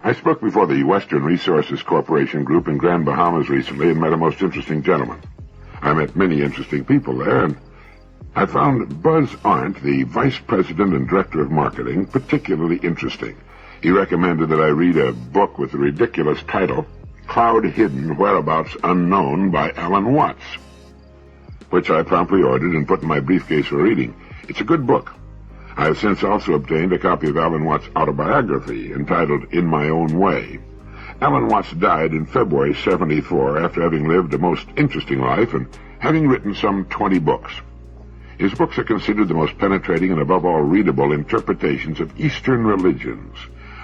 I spoke before the Western Resources Corporation Group in Grand Bahamas recently and met a most interesting gentleman. I met many interesting people there, and I found Buzz Arndt, the Vice President and Director of Marketing, particularly interesting. He recommended that I read a book with the ridiculous title, Cloud Hidden, Whereabouts Unknown by Alan Watts, which I promptly ordered and put in my briefcase for reading. It's a good book. I have since also obtained a copy of Alan Watts' autobiography, entitled In My Own Way. Alan Watts died in February '74 after having lived a most interesting life and having written some 20 books. His books are considered the most penetrating and above all readable interpretations of Eastern religions.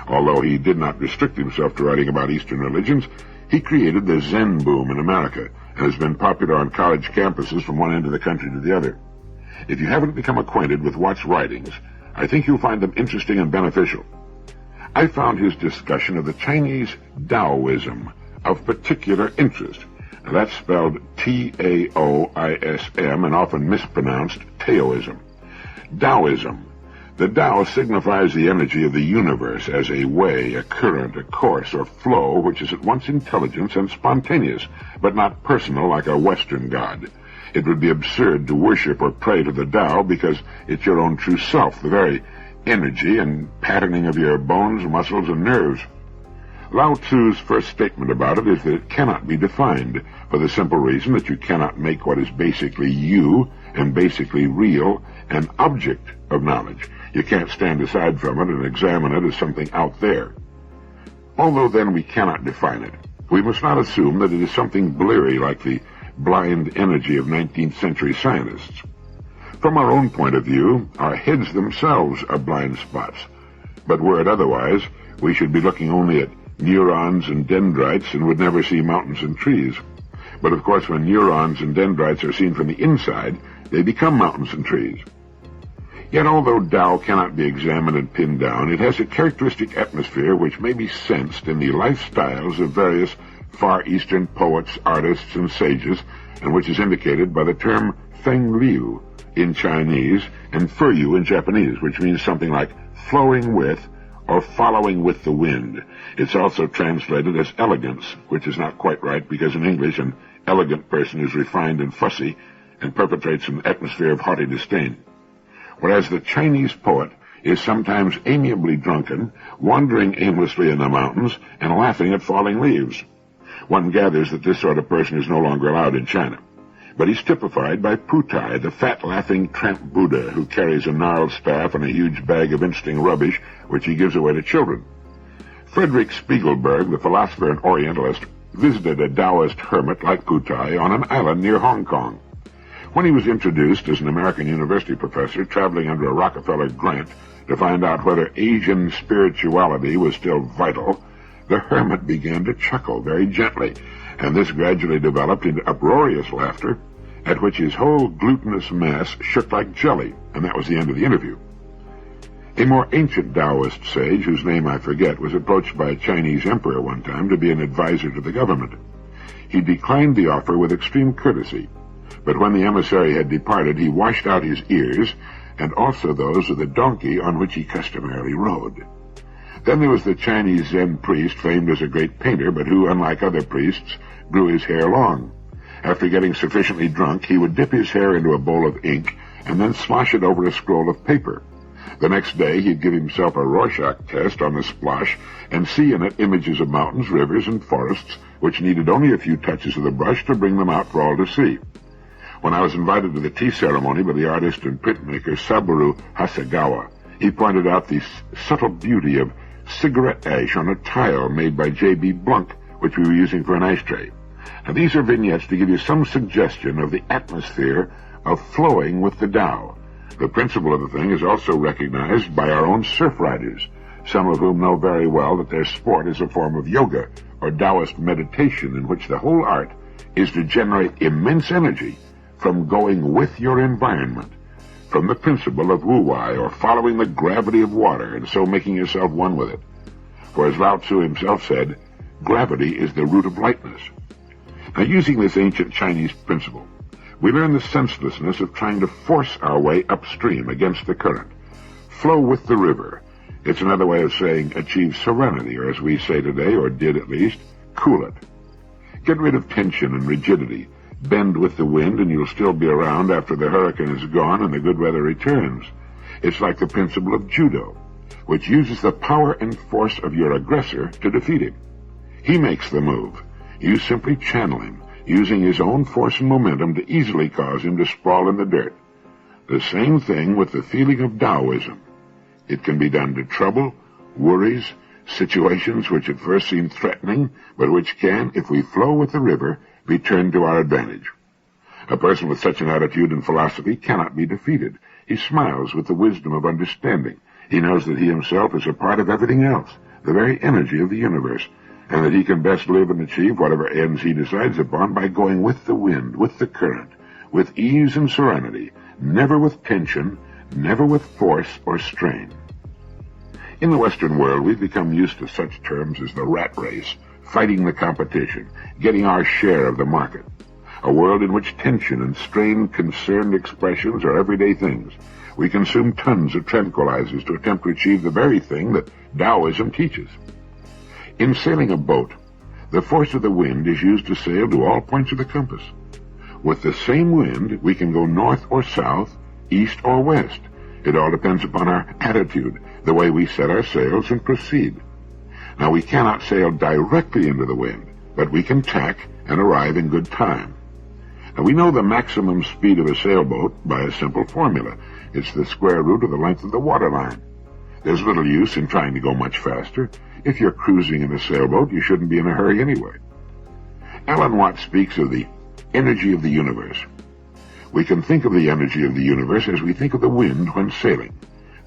Although he did not restrict himself to writing about Eastern religions, he created the Zen boom in America and has been popular on college campuses from one end of the country to the other. If you haven't become acquainted with Watts' writings, I think you'll find them interesting and beneficial. I found his discussion of the Chinese Taoism of particular interest. Now, that's spelled Taoism and often mispronounced Taoism. Taoism. The Tao signifies the energy of the universe as a way, a current, a course, or flow which is at once intelligent and spontaneous, but not personal like a Western god. It would be absurd to worship or pray to the Tao because it's your own true self, the very energy and patterning of your bones, muscles, and nerves. Lao Tzu's first statement about it is that it cannot be defined, for the simple reason that you cannot make what is basically you and basically real an object of knowledge. You can't stand aside from it and examine it as something out there. Although then we cannot define it, we must not assume that it is something bleary like the blind energy of 19th century scientists. From our own point of view, our heads themselves are blind spots. But were it otherwise, we should be looking only at neurons and dendrites and would never see mountains and trees. But of course, when neurons and dendrites are seen from the inside, they become mountains and trees. Yet although Tao cannot be examined and pinned down, it has a characteristic atmosphere which may be sensed in the lifestyles of various Far Eastern poets, artists, and sages, and which is indicated by the term Feng Liu in Chinese and Furyu in Japanese, which means something like flowing with or following with the wind. It's also translated as elegance, which is not quite right because in English an elegant person is refined and fussy and perpetrates an atmosphere of haughty disdain. Whereas the Chinese poet is sometimes amiably drunken, wandering aimlessly in the mountains, and laughing at falling leaves. One gathers that this sort of person is no longer allowed in China. But he's typified by Putai, the fat, laughing tramp Buddha who carries a gnarled staff and a huge bag of interesting rubbish which he gives away to children. Frederick Spiegelberg, the philosopher and Orientalist, visited a Taoist hermit like Putai on an island near Hong Kong. When he was introduced as an American university professor traveling under a Rockefeller grant to find out whether Asian spirituality was still vital, the hermit began to chuckle very gently, and this gradually developed into uproarious laughter, at which his whole glutinous mass shook like jelly, and that was the end of the interview. A more ancient Taoist sage, whose name I forget, was approached by a Chinese emperor one time to be an advisor to the government. He declined the offer with extreme courtesy, but when the emissary had departed, he washed out his ears, and also those of the donkey on which he customarily rode. Then there was the Chinese Zen priest, famed as a great painter, but who, unlike other priests, grew his hair long. After getting sufficiently drunk, he would dip his hair into a bowl of ink and then slosh it over a scroll of paper. The next day, he'd give himself a Rorschach test on the splosh and see in it images of mountains, rivers, and forests, which needed only a few touches of the brush to bring them out for all to see. When I was invited to the tea ceremony by the artist and printmaker Saburo Hasegawa, he pointed out the subtle beauty of cigarette ash on a tile made by J.B. Blunk, which we were using for an ashtray. Now, these are vignettes to give you some suggestion of the atmosphere of flowing with the Tao. The principle of the thing is also recognized by our own surf riders, some of whom know very well that their sport is a form of yoga or Taoist meditation in which the whole art is to generate immense energy from going with your environment, from the principle of wu-wei, or following the gravity of water, and so making yourself one with it. For as Lao Tzu himself said, gravity is the root of lightness. Now, using this ancient Chinese principle, we learn the senselessness of trying to force our way upstream against the current. Flow with the river. It's another way of saying achieve serenity, or as we say today, or did at least, cool it. Get rid of tension and rigidity. Bend with the wind and you'll still be around after the hurricane is gone and the good weather returns. It's like the principle of judo, which uses the power and force of your aggressor to defeat him. He makes the move. You simply channel him, using his own force and momentum to easily cause him to sprawl in the dirt. The same thing with the feeling of Taoism. It can be done to trouble, worries, situations which at first seem threatening, but which can, if we flow with the river, be turned to our advantage. A person with such an attitude and philosophy cannot be defeated. He smiles with the wisdom of understanding. He knows that he himself is a part of everything else, the very energy of the universe, and that he can best live and achieve whatever ends he decides upon by going with the wind, with the current, with ease and serenity, never with tension, never with force or strain. In the Western world, we've become used to such terms as the rat race, fighting the competition, getting our share of the market. A world in which tension and strain concerned expressions are everyday things. We consume tons of tranquilizers to attempt to achieve the very thing that Taoism teaches. In sailing a boat, the force of the wind is used to sail to all points of the compass. With the same wind, we can go north or south, east or west. It all depends upon our attitude, the way we set our sails and proceed. Now, we cannot sail directly into the wind, but we can tack and arrive in good time. Now, we know the maximum speed of a sailboat by a simple formula. It's the square root of the length of the waterline. There's little use in trying to go much faster. If you're cruising in a sailboat, you shouldn't be in a hurry anyway. Alan Watts speaks of the energy of the universe. We can think of the energy of the universe as we think of the wind when sailing.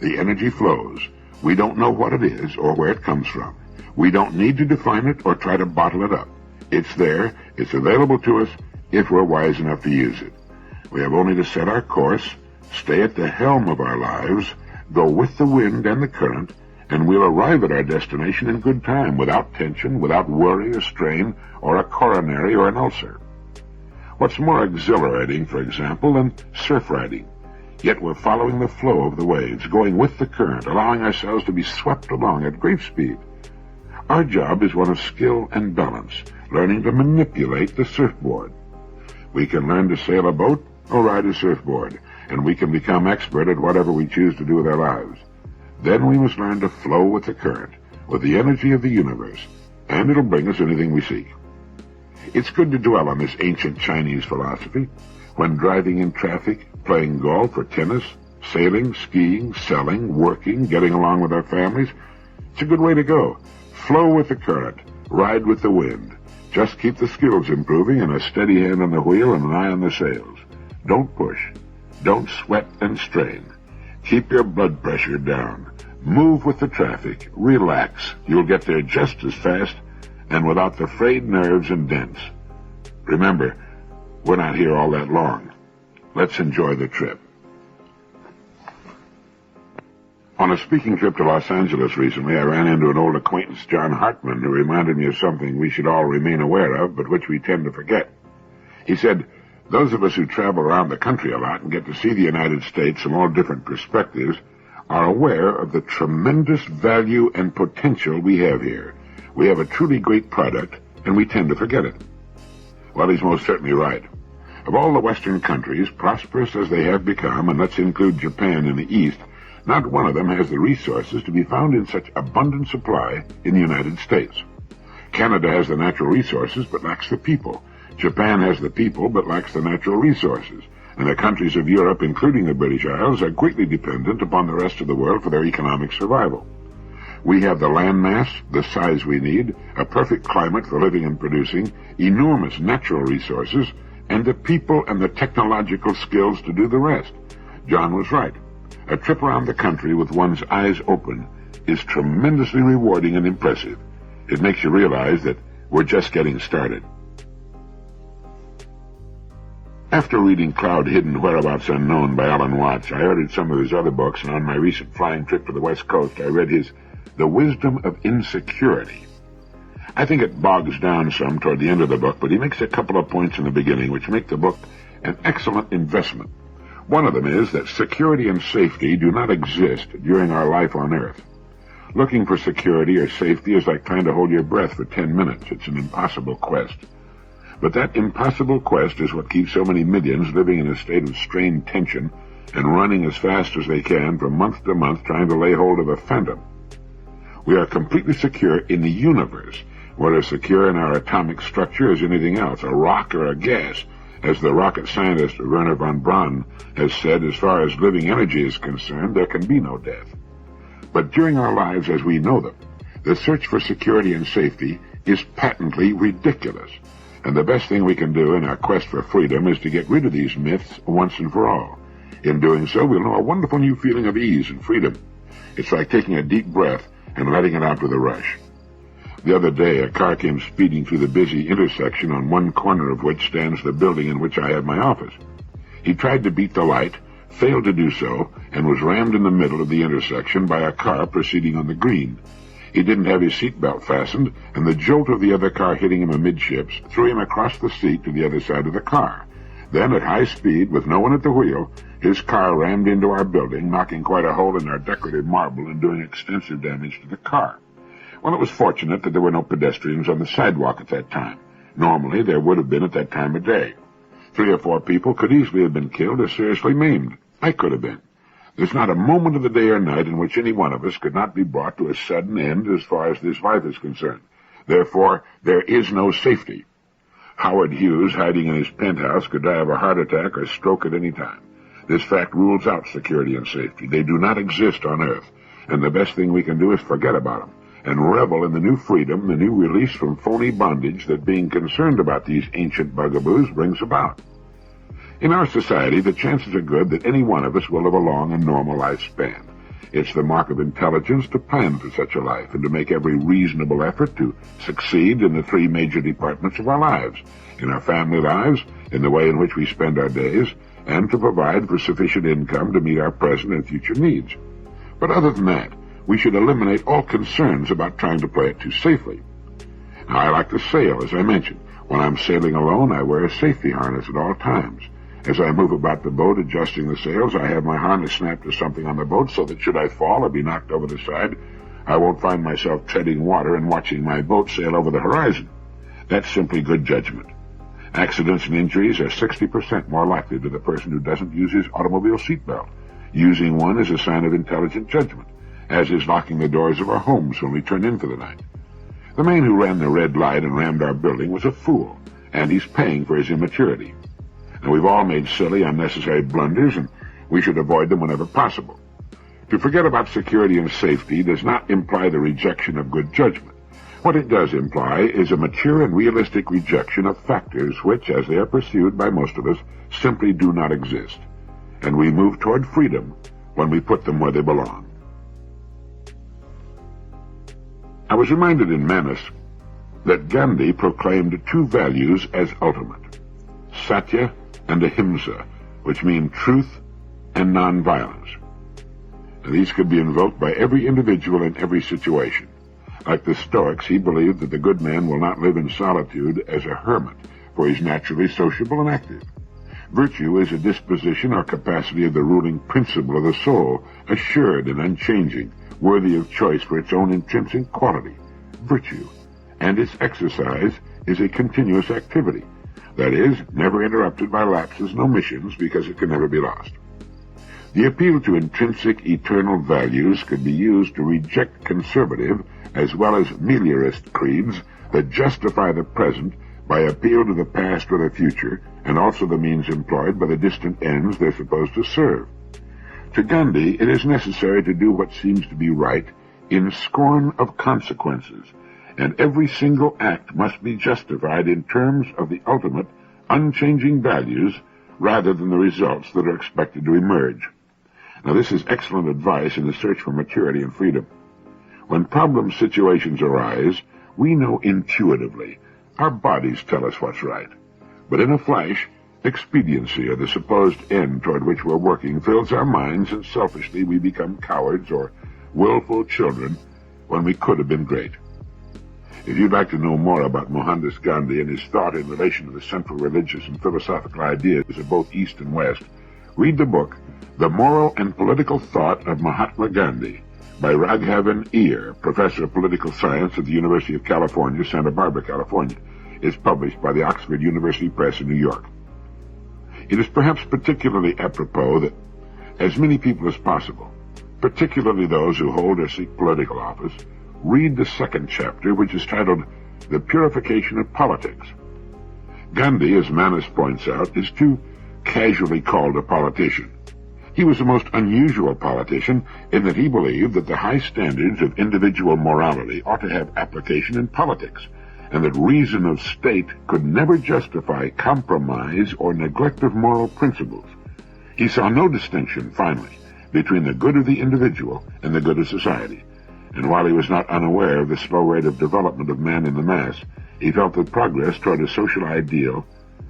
The energy flows. We don't know what it is or where it comes from. We don't need to define it or try to bottle it up. It's there. It's available to us if we're wise enough to use it. We have only to set our course, stay at the helm of our lives, go with the wind and the current, and we'll arrive at our destination in good time, without tension, without worry or strain, or a coronary or an ulcer. What's more exhilarating, for example, than surf riding? Yet we're following the flow of the waves, going with the current, allowing ourselves to be swept along at great speed. Our job is one of skill and balance, learning to manipulate the surfboard. We can learn to sail a boat or ride a surfboard, and we can become expert at whatever we choose to do with our lives. Then we must learn to flow with the current, with the energy of the universe, and it'll bring us anything we seek. It's good to dwell on this ancient Chinese philosophy when driving in traffic, playing golf or tennis, sailing, skiing, selling, working, getting along with our families. It's a good way to go. Flow with the current, ride with the wind. Just keep the skills improving and a steady hand on the wheel and an eye on the sails. Don't push. Don't sweat and strain. Keep your blood pressure down. Move with the traffic. Relax. You'll get there just as fast and without the frayed nerves and dents. Remember, we're not here all that long. Let's enjoy the trip. On a speaking trip to Los Angeles recently, I ran into an old acquaintance, John Hartman, who reminded me of something we should all remain aware of, but which we tend to forget. He said, those of us who travel around the country a lot and get to see the United States from all different perspectives are aware of the tremendous value and potential we have here. We have a truly great product, and we tend to forget it. Well, he's most certainly right. Of all the Western countries, prosperous as they have become, and let's include Japan in the East, not one of them has the resources to be found in such abundant supply in the United States. Canada has the natural resources, but lacks the people. Japan has the people, but lacks the natural resources. And the countries of Europe, including the British Isles, are greatly dependent upon the rest of the world for their economic survival. We have the land mass, the size we need, a perfect climate for living and producing, enormous natural resources, and the people and the technological skills to do the rest. John was right. A trip around the country with one's eyes open is tremendously rewarding and impressive. It makes you realize that we're just getting started. After reading Cloud Hidden, Whereabouts Unknown by Alan Watts, I ordered some of his other books, and on my recent flying trip to the West Coast, I read his The Wisdom of Insecurity. I think it bogs down some toward the end of the book, but he makes a couple of points in the beginning which make the book an excellent investment. One of them is that security and safety do not exist during our life on Earth. Looking for security or safety is like trying to hold your breath for 10 minutes. It's an impossible quest. But that impossible quest is what keeps so many millions living in a state of strained tension and running as fast as they can from month to month trying to lay hold of a phantom. We are completely secure in the universe. We're as secure in our atomic structure as anything else, a rock or a gas. As the rocket scientist Wernher von Braun has said, as far as living energy is concerned, there can be no death. But during our lives as we know them, the search for security and safety is patently ridiculous. And the best thing we can do in our quest for freedom is to get rid of these myths once and for all. In doing so, we'll know a wonderful new feeling of ease and freedom. It's like taking a deep breath and letting it out with a rush. The other day, a car came speeding through the busy intersection on one corner of which stands the building in which I have my office. He tried to beat the light, failed to do so, and was rammed in the middle of the intersection by a car proceeding on the green. He didn't have his seatbelt fastened, and the jolt of the other car hitting him amidships threw him across the seat to the other side of the car. Then, at high speed, with no one at the wheel, his car rammed into our building, knocking quite a hole in our decorative marble and doing extensive damage to the car. Well, it was fortunate that there were no pedestrians on the sidewalk at that time. Normally, there would have been at that time of day. 3 or 4 people could easily have been killed or seriously maimed. I could have been. There's not a moment of the day or night in which any one of us could not be brought to a sudden end as far as this life is concerned. Therefore, there is no safety. Howard Hughes, hiding in his penthouse, could die of a heart attack or stroke at any time. This fact rules out security and safety. They do not exist on Earth, and the best thing we can do is forget about them and revel in the new freedom, the new release from phony bondage that being concerned about these ancient bugaboos brings about. In our society, the chances are good that any one of us will live a long and normal lifespan. It's the mark of intelligence to plan for such a life and to make every reasonable effort to succeed in the 3 major departments of our lives, in our family lives, in the way in which we spend our days, and to provide for sufficient income to meet our present and future needs. But other than that, we should eliminate all concerns about trying to play it too safely. Now, I like to sail, as I mentioned. When I'm sailing alone, I wear a safety harness at all times. As I move about the boat adjusting the sails, I have my harness snapped to something on the boat so that should I fall or be knocked over the side, I won't find myself treading water and watching my boat sail over the horizon. That's simply good judgment. Accidents and injuries are 60% more likely to the person who doesn't use his automobile seatbelt. Using one is a sign of intelligent judgment, as is locking the doors of our homes when we turn in for the night. The man who ran the red light and rammed our building was a fool, and he's paying for his immaturity. Now, we've all made silly, unnecessary blunders, and we should avoid them whenever possible. To forget about security and safety does not imply the rejection of good judgment. What it does imply is a mature and realistic rejection of factors which, as they are pursued by most of us, simply do not exist. And we move toward freedom when we put them where they belong. I was reminded in Manas that Gandhi proclaimed 2 values as ultimate, satya and ahimsa, which mean truth and nonviolence. And these could be invoked by every individual in every situation. Like the Stoics, he believed that the good man will not live in solitude as a hermit, for he's naturally sociable and active. Virtue is a disposition or capacity of the ruling principle of the soul, assured and unchanging, worthy of choice for its own intrinsic quality, virtue, and its exercise is a continuous activity, that is, never interrupted by lapses and omissions because it can never be lost. The appeal to intrinsic eternal values could be used to reject conservative as well as meliorist creeds that justify the present by appeal to the past or the future, and also the means employed by the distant ends they're supposed to serve. To Gandhi, it is necessary to do what seems to be right in scorn of consequences, and every single act must be justified in terms of the ultimate, unchanging values rather than the results that are expected to emerge. Now, this is excellent advice in the search for maturity and freedom. When problem situations arise, we know intuitively. Our bodies tell us what's right. But in a flash, expediency, or the supposed end toward which we're working, fills our minds, and selfishly we become cowards or willful children when we could have been great. If you'd like to know more about Mohandas Gandhi and his thought in relation to the central religious and philosophical ideas of both East and West, read the book, The Moral and Political Thought of Mahatma Gandhi, by Raghavan Iyer, professor of political science at the University of California, Santa Barbara, California, is published by the Oxford University Press in New York. It is perhaps particularly apropos that as many people as possible, particularly those who hold or seek political office, read the second chapter, which is titled The Purification of Politics. Gandhi, as Manas points out, is too casually called a politician. He was the most unusual politician in that he believed that the high standards of individual morality ought to have application in politics, and that reason of state could never justify compromise or neglect of moral principles. He saw no distinction, finally, between the good of the individual and the good of society, and while he was not unaware of the slow rate of development of man in the mass, he felt that progress toward a social ideal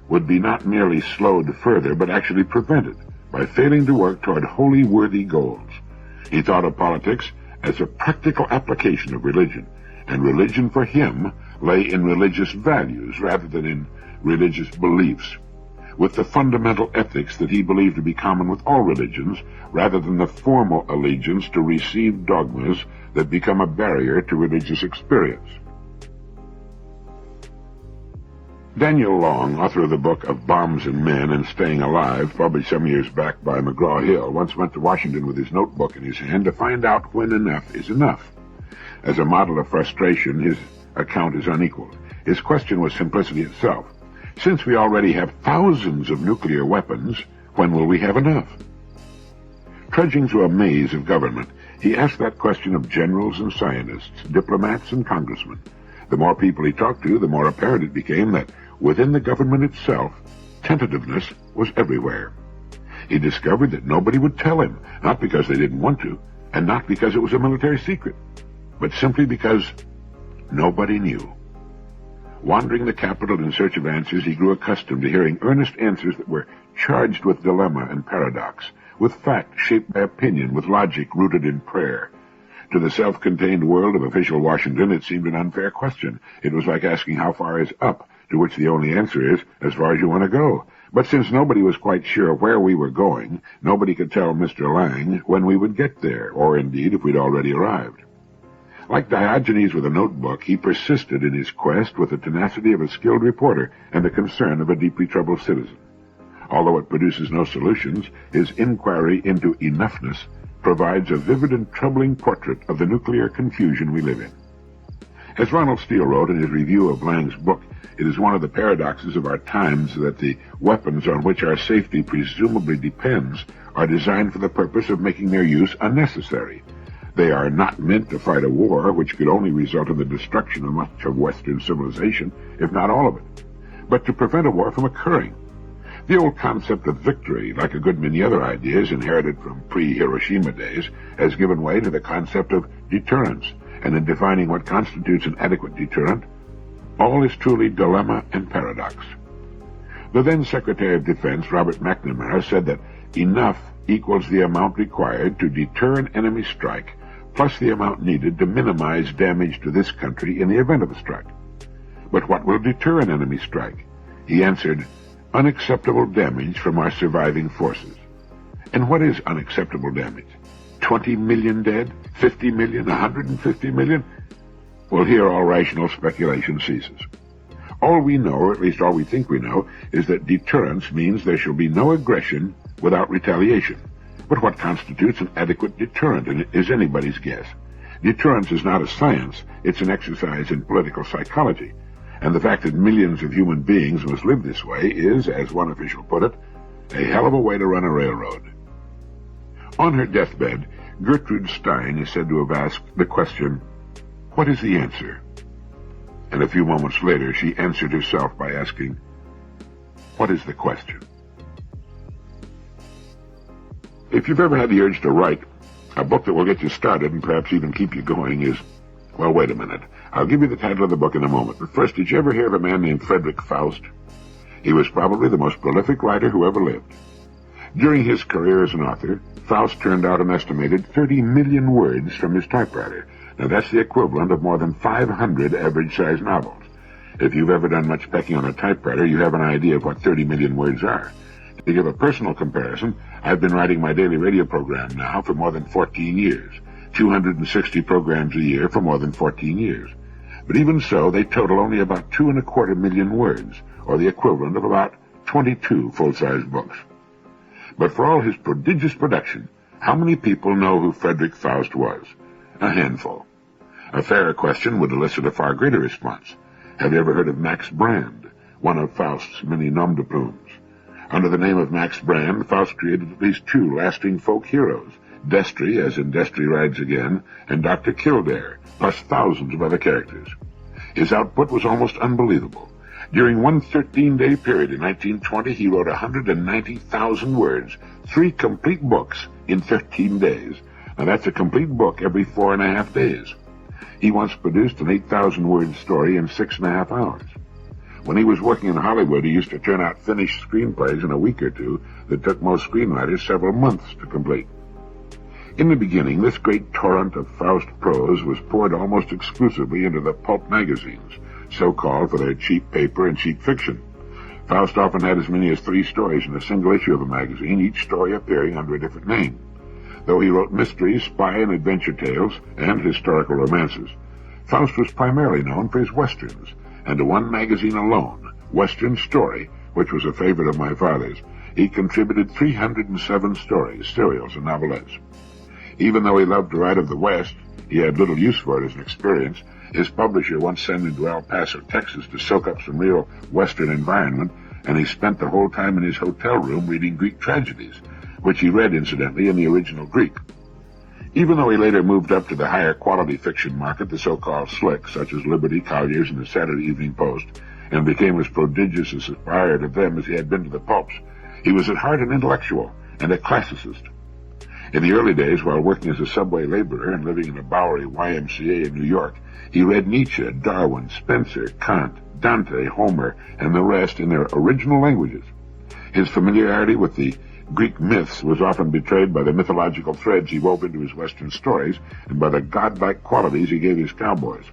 would be not merely slowed further, but actually prevented by failing to work toward wholly worthy goals. He thought of politics as a practical application of religion, and religion for him lay in religious values rather than in religious beliefs, with the fundamental ethics that he believed to be common with all religions, rather than the formal allegiance to received dogmas that become a barrier to religious experience. Daniel Long, author of the book Of Bombs and Men and Staying Alive, published some years back by McGraw-Hill, once went to Washington with his notebook in his hand to find out when enough is enough. As a model of frustration, his account is unequaled. His question was simplicity itself. Since we already have thousands of nuclear weapons, when will we have enough? Trudging through a maze of government, he asked that question of generals and scientists, diplomats and congressmen. The more people he talked to, the more apparent it became that within the government itself, tentativeness was everywhere. He discovered that nobody would tell him, not because they didn't want to, and not because it was a military secret, but simply because nobody knew. Wandering the capital in search of answers, he grew accustomed to hearing earnest answers that were charged with dilemma and paradox, with fact shaped by opinion, with logic rooted in prayer. To the self-contained world of official Washington, it seemed an unfair question. It was like asking how far is up, to which the only answer is, as far as you want to go. But since nobody was quite sure where we were going, nobody could tell Mr. Lang when we would get there, or indeed if we'd already arrived. Like Diogenes with a notebook, he persisted in his quest with the tenacity of a skilled reporter and the concern of a deeply troubled citizen. Although it produces no solutions, his inquiry into enoughness provides a vivid and troubling portrait of the nuclear confusion we live in. As Ronald Steele wrote in his review of Lang's book, it is one of the paradoxes of our times that the weapons on which our safety presumably depends are designed for the purpose of making their use unnecessary. They are not meant to fight a war which could only result in the destruction of much of Western civilization, if not all of it, but to prevent a war from occurring. The old concept of victory, like a good many other ideas inherited from pre-Hiroshima days, has given way to the concept of deterrence, and in defining what constitutes an adequate deterrent, all is truly dilemma and paradox. The then Secretary of Defense, Robert McNamara, said that enough equals the amount required to deter an enemy strike, plus the amount needed to minimize damage to this country in the event of a strike. But what will deter an enemy strike? He answered, unacceptable damage from our surviving forces. And what is unacceptable damage? 20 million dead? 50 million? 150 million? Well, here all rational speculation ceases. All we know, or at least all we think we know, is that deterrence means there shall be no aggression without retaliation. But what constitutes an adequate deterrent is anybody's guess. Deterrence is not a science, it's an exercise in political psychology. And the fact that millions of human beings must live this way is, as one official put it, a hell of a way to run a railroad. On her deathbed, Gertrude Stein is said to have asked the question, what is the answer? And a few moments later, she answered herself by asking, what is the question? If you've ever had the urge to write, a book that will get you started and perhaps even keep you going is, well, wait a minute. I'll give you the title of the book in a moment. But first, did you ever hear of a man named Frederick Faust? He was probably the most prolific writer who ever lived. During his career as an author, Faust turned out an estimated 30 million words from his typewriter. Now, that's the equivalent of more than 500 average-sized novels. If you've ever done much pecking on a typewriter, you have an idea of what 30 million words are. To give a personal comparison, I've been writing my daily radio program now for more than 14 years. 260 programs a year for more than 14 years. But even so, they total only about 2.25 million words, or the equivalent of about 22 full-size books. But for all his prodigious production, how many people know who Frederick Faust was? A handful. A fairer question would elicit a far greater response. Have you ever heard of Max Brand, one of Faust's many nom de plumes? Under the name of Max Brand, Faust created at least 2 lasting folk heroes, Destry, as in Destry Rides Again, and Dr. Kildare, plus thousands of other characters. His output was almost unbelievable. During one 13-day period in 1920, he wrote 190,000 words, 3 complete books in 13 days. Now that's a complete book every 4.5 days. He once produced an 8,000-word story in 6.5 hours. When he was working in Hollywood, he used to turn out finished screenplays in a week or two that took most screenwriters several months to complete. In the beginning, this great torrent of Faust prose was poured almost exclusively into the pulp magazines, so-called for their cheap paper and cheap fiction. Faust often had as many as 3 stories in a single issue of a magazine, each story appearing under a different name. Though he wrote mysteries, spy and adventure tales, and historical romances, Faust was primarily known for his westerns, and to one magazine alone, Western Story, which was a favorite of my father's, he contributed 307 stories, serials, and novelettes. Even though he loved to write of the West, he had little use for it as an experience. His publisher once sent him to El Paso, Texas, to soak up some real Western environment, and he spent the whole time in his hotel room reading Greek tragedies, which he read, incidentally, in the original Greek. Even though he later moved up to the higher quality fiction market, the so-called slick, such as Liberty, Collier's, and the Saturday Evening Post, and became as prodigious a supplier to them as he had been to the pulps, he was at heart an intellectual and a classicist. In the early days, while working as a subway laborer and living in a Bowery YMCA in New York, he read Nietzsche, Darwin, Spencer, Kant, Dante, Homer, and the rest in their original languages. His familiarity with the Greek myths was often betrayed by the mythological threads he wove into his Western stories and by the godlike qualities he gave his cowboys.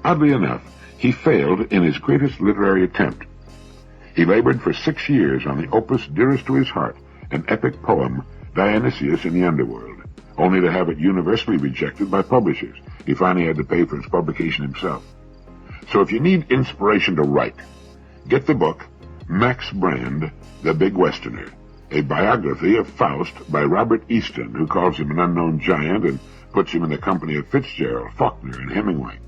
Oddly enough, he failed in his greatest literary attempt. He labored for 6 years on the opus dearest to his heart, an epic poem, Dionysius in the Underworld, only to have it universally rejected by publishers. He finally had to pay for its publication himself. So if you need inspiration to write, get the book Max Brand, The Big Westerner, a biography of Faust by Robert Easton, who calls him an unknown giant and puts him in the company of Fitzgerald, Faulkner, and Hemingway.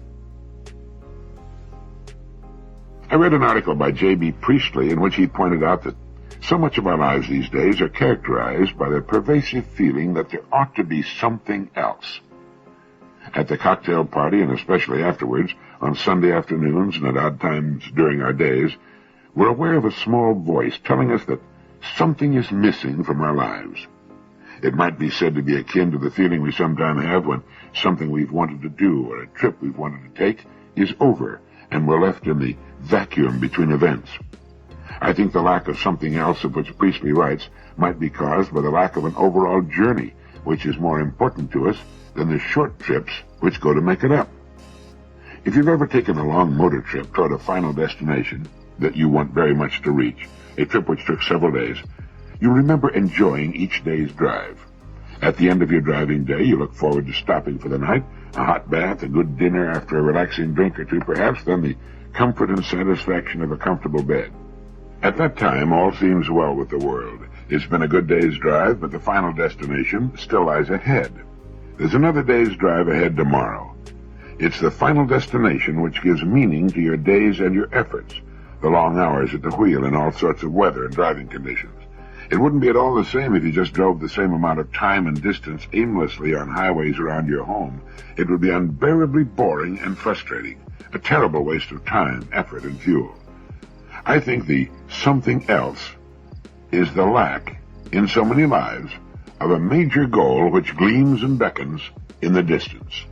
I read an article by J.B. Priestley in which he pointed out that so much of our lives these days are characterized by the pervasive feeling that there ought to be something else. At the cocktail party, and especially afterwards, on Sunday afternoons and at odd times during our days, we're aware of a small voice telling us that something is missing from our lives. It might be said to be akin to the feeling we sometimes have when something we've wanted to do or a trip we've wanted to take is over and we're left in the vacuum between events. I think the lack of something else of which Priestley writes might be caused by the lack of an overall journey, which is more important to us than the short trips which go to make it up. If you've ever taken a long motor trip toward a final destination that you want very much to reach, a trip which took several days, you remember enjoying each day's drive. At the end of your driving day, you look forward to stopping for the night, a hot bath, a good dinner after a relaxing drink or two perhaps, then the comfort and satisfaction of a comfortable bed. At that time, all seems well with the world. It's been a good day's drive, but the final destination still lies ahead. There's another day's drive ahead tomorrow. It's the final destination which gives meaning to your days and your efforts, the long hours at the wheel in all sorts of weather and driving conditions. It wouldn't be at all the same if you just drove the same amount of time and distance aimlessly on highways around your home. It would be unbearably boring and frustrating, a terrible waste of time, effort, and fuel. I think the something else is the lack, in so many lives, of a major goal which gleams and beckons in the distance.